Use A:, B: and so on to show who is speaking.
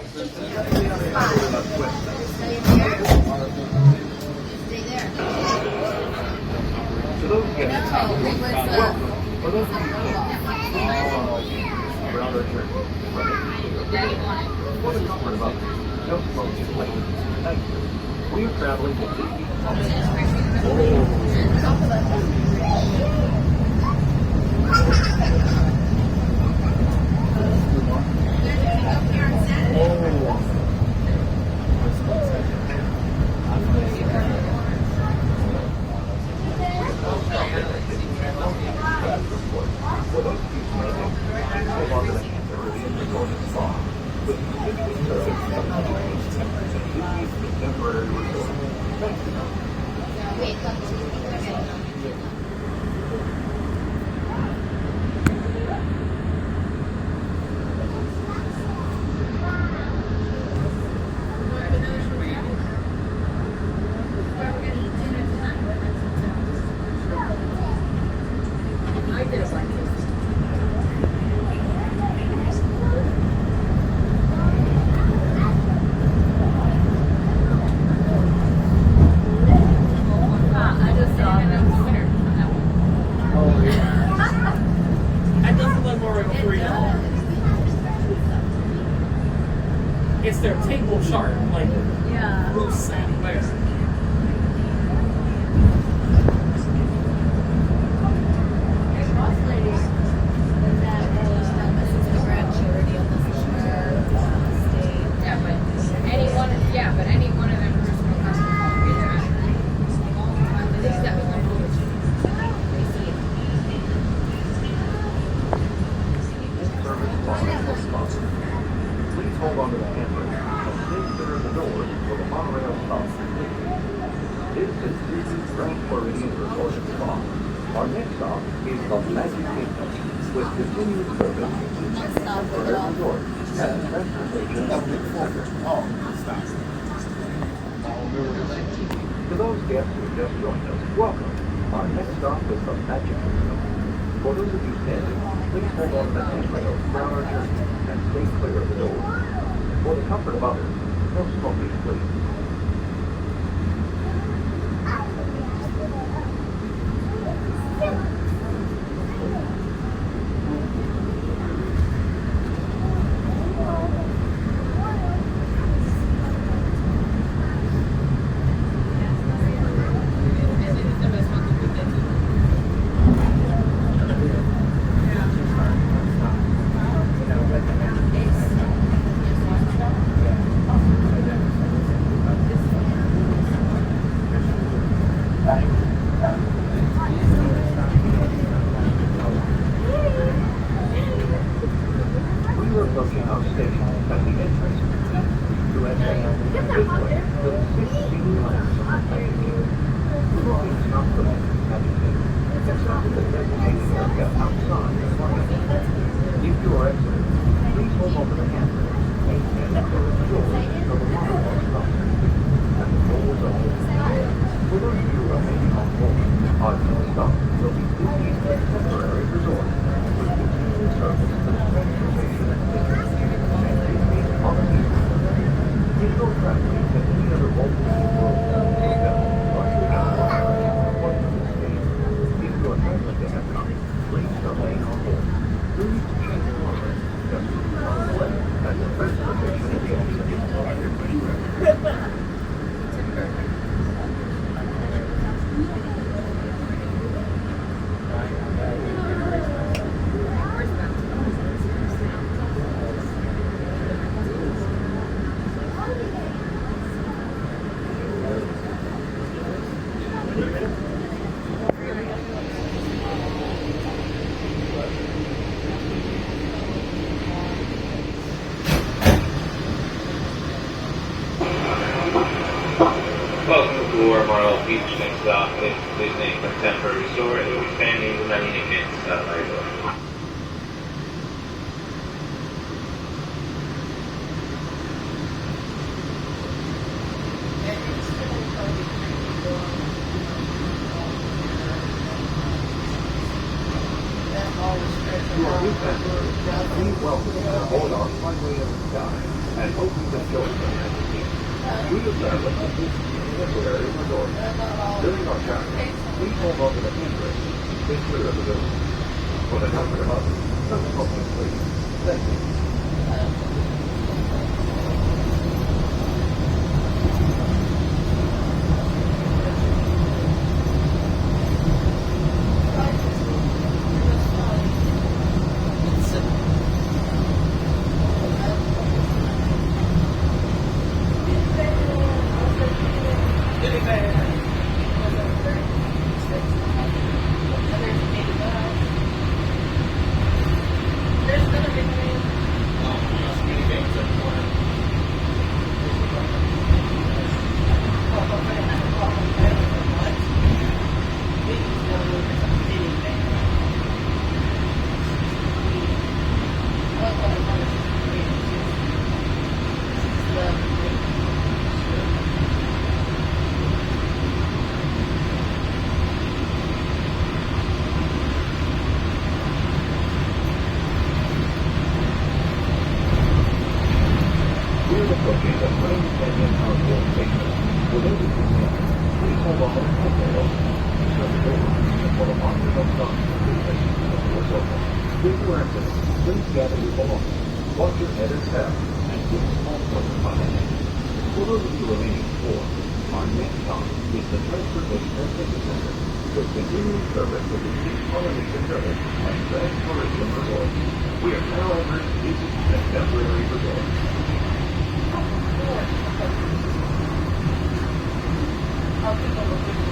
A: For those guests, welcome. For those of you around our church, for the comfort of others, no smoking places. Thank you. We are traveling to Disney.
B: It's their table chart, like who's and where.
C: But any one of them personal customers will be there. At least that was my knowledge.
A: Please hold on to the handbrake and stay clear of the doors for the monorail stops. This is Disney's Grand Floridian Resort and Spa. Our next stop is the Magic Kingdom, with continued service to the temporary resort and transportation of the center. To those guests who just joined us, welcome. Our next stop is the Magic Kingdom. For those of you standing, please hold on to the handrails throughout our journey and stay clear of the doors. For the comfort of others, no smoking, please.
D: Welcome to Monorail Beach. Next stop is Disney Contemporary Resort. It will be standing in 90 minutes by door.
A: To our new passengers, please welcome and hold our runway in the sky and hope you enjoy the landscape. We established a temporary resort. During our time, please hold on to the handrails and stay clear of the building. For the comfort of others, some smoking, please. Thank you. Please gather your belongings, watch your head and step, and keep small children by the hand. For those of you remaining poor, our next stop is the Transportation and Ticket Center, with continuing service with the Chief Polynesian Service and Transportation Resort. We are now entering Disney Contemporary Resort.
C: I'll take a look at